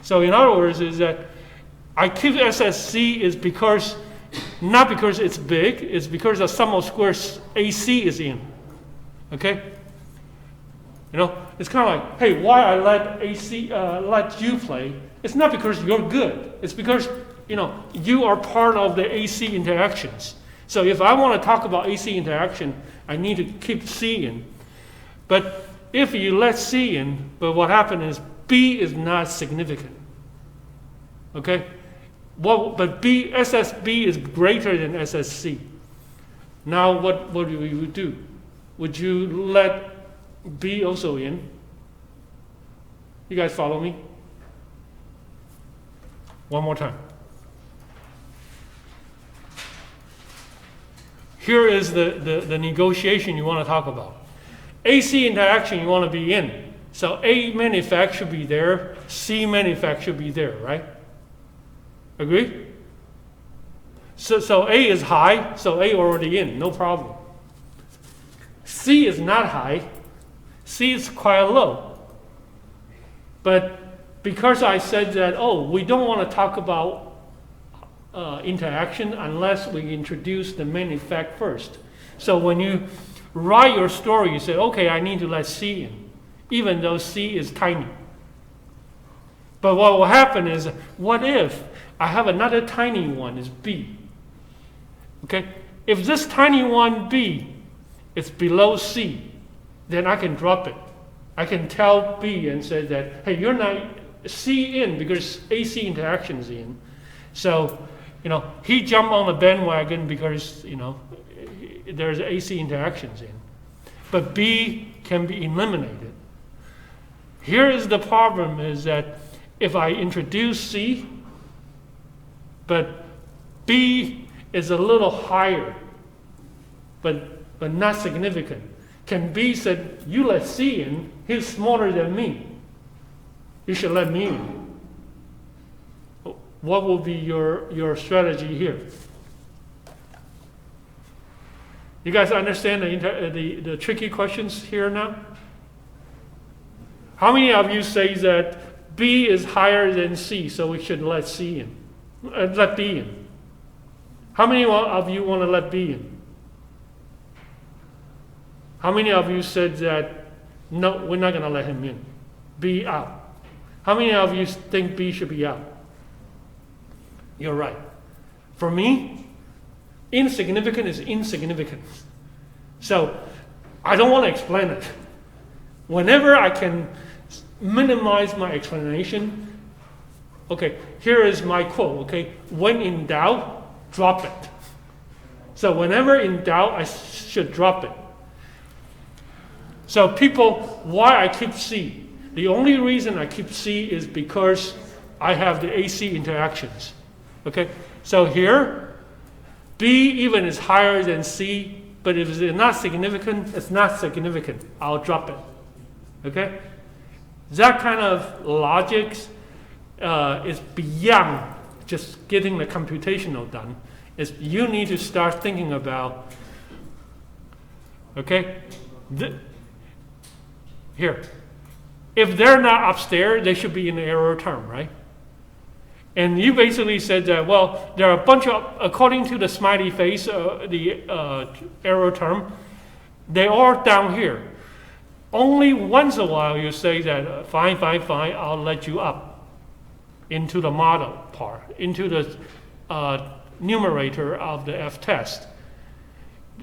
So in other words, is that I keep SSC is because, not because it's big, it's because the sum of squares AC is in. Okay? You know, it's kind of like, hey, why I let you play? It's not because you're good. It's because, you know, you are part of the AC interactions. So if I want to talk about AC interaction, I need to keep C in. But if you let C in, but what happens is B is not significant. Okay? But SSB is greater than SSC. Now what would you do? Would you let B also in? You guys follow me? One more time. Here is the negotiation you want to talk about. AC interaction you want to be in. So A main effect should be there, C main effect should be there, right? Agree? So A is high, so A already in, no problem. C is not high, C is quite low. But because I said that, we don't want to talk about interaction unless we introduce the main effect first. So when you write your story, you say, okay, I need to let C in, even though C is tiny. But what will happen is, what if I have another tiny one, is B? Okay? If this tiny one, B, is below C, then I can drop it. I can tell B and say that, hey, you're not C in because AC interaction is in. So, you know, he jumped on the bandwagon because, you know, there's AC interactions in. But B can be eliminated. Here is the problem is that if I introduce C, but B is a little higher, but not significant. Can B said, you let C in, he's smaller than me. You should let me in. What will be your strategy here? You guys understand the tricky questions here now? How many of you say that B is higher than C, so we should let C in? Let B in. How many of you want to let B in? How many of you said that, no, we're not going to let him in? B out. How many of you think B should be out? You're right. For me, insignificant is insignificant. So I don't want to explain it. Whenever I can minimize my explanation, okay, here is my quote, okay? When in doubt, drop it. So whenever in doubt, I should drop it. So people, why I keep C? The only reason I keep C is because I have the AC interactions. Okay? So here, B even is higher than C, but if it's not significant, it's not significant. I'll drop it. Okay? That kind of logic is beyond just getting the computational done. Is you need to start thinking about, okay, here. If they're not upstairs, they should be in the error term, right? And you basically said that, well, there are a bunch of, according to the smiley face, the error term, they are down here. Only once in a while you say that, fine, I'll let you up into the model part, into the numerator of the f-test.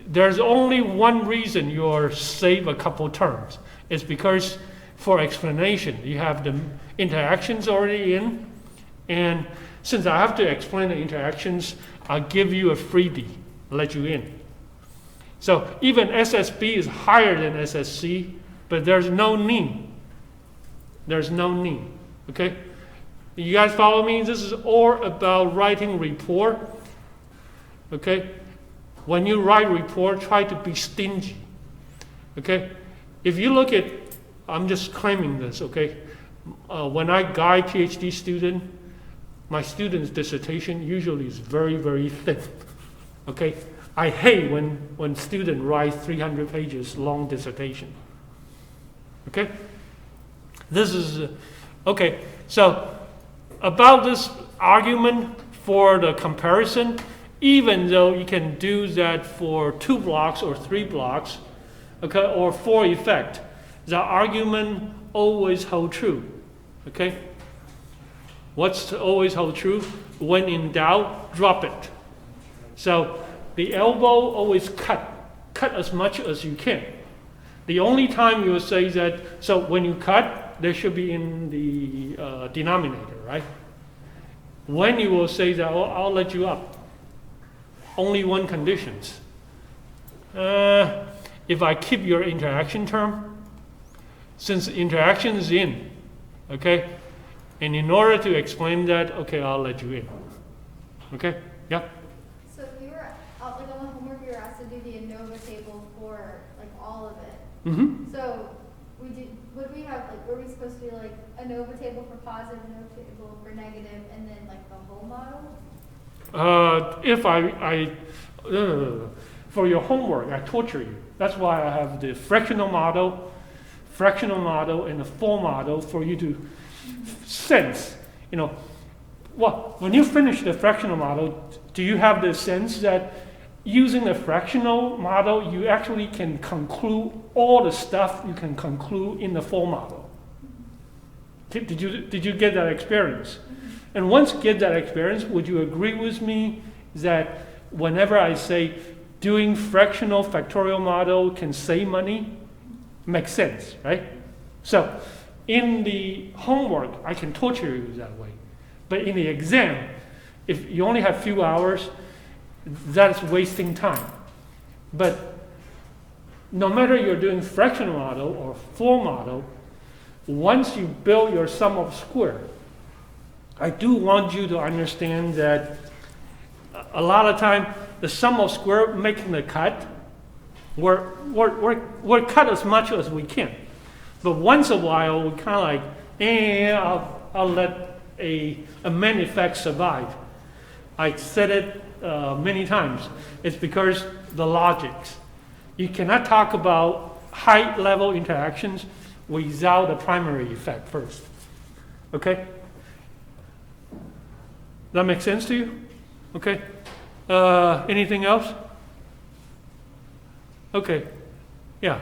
There's only one reason you're save a couple terms. It's because for explanation, you have the interactions already in, and since I have to explain the interactions, I'll give you a freebie, let you in. So even SSB is higher than SSC, but there's no need. There's no need, okay? You guys follow me? This is all about writing report, okay? When you write report, try to be stingy, okay? If you look at, I'm just claiming this, okay? When I guide PhD student, my student's dissertation usually is very, very thin, okay? I hate when student write 300 pages long dissertation, okay? This is, okay, so about this argument for the comparison, even though you can do that for 2 blocks or 3 blocks, okay, or for effect, the argument always hold true, okay? What's always hold true? When in doubt, drop it. So the elbow always cut as much as you can. The only time you will say that, so when you cut, there should be in the denominator, right? When you will say that, oh, I'll let you up. Only one conditions. If I keep your interaction term, since interaction is in, okay? And in order to explain that, okay, I'll let you in. Okay? Yeah? So if you were, like on the homework, you were asked to do the ANOVA table for like all of it. Mm-hmm. So would we have like, were we supposed to do like ANOVA table for positive, ANOVA table for negative, and then like the whole model? If for your homework, I torture you. That's why I have the fractional model, and the full model for you to sense. You know, well, when you finish the fractional model, do you have the sense that using the fractional model, you actually can conclude all the stuff you can conclude in the full model? Did you get that experience? And once you get that experience, would you agree with me that whenever I say doing fractional factorial model can save money, makes sense, right? So in the homework, I can torture you that way. But in the exam, if you only have few hours, that's wasting time. But no matter you're doing fractional model or full model, once you build your sum of square, I do want you to understand that a lot of time the sum of square making the cut, we're cut as much as we can. But once in a while, we kind of like, I'll let a main effect survive. I said it many times. It's because the logics. You cannot talk about high-level interactions without the primary effect first. Okay? That make sense to you? Okay. Anything else? Okay. Yeah.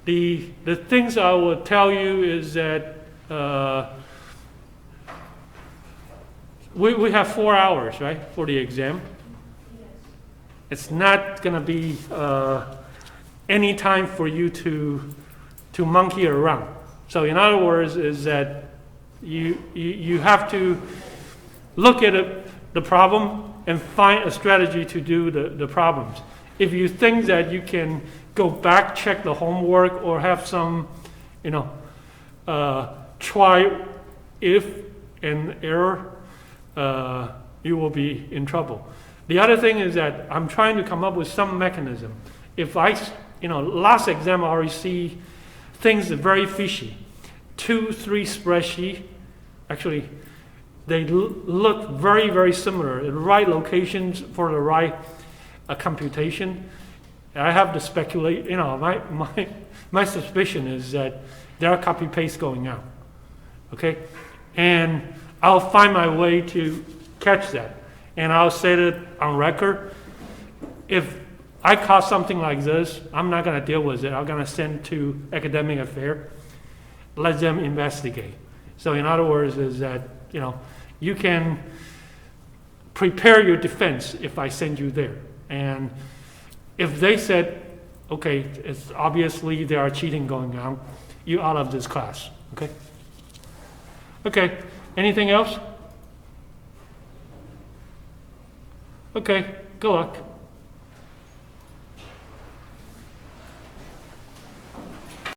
The things I will tell you is that we have 4 hours, right, for the exam. Yes. It's not going to be any time for you to monkey around. So in other words, is that you have to look at the problem and find a strategy to do the problems. If you think that you can go back, check the homework, or have some, try if and error, you will be in trouble. The other thing is that I'm trying to come up with some mechanism. If last exam I already see things are very fishy. 2, 3 spreadsheet, actually, they look very, very similar. The right locations for the right computation. I have to speculate. My suspicion is that there are copy paste going out. Okay, and I'll find my way to catch that. And I'll say it on record. If I caught something like this, I'm not gonna deal with it. I'm gonna send to academic affair, let them investigate. So in other words, is that, you know, you can prepare your defense if I send you there. And if they said, okay, it's obviously there are cheating going on, you out of this class, okay? Okay, anything else? Okay, good luck.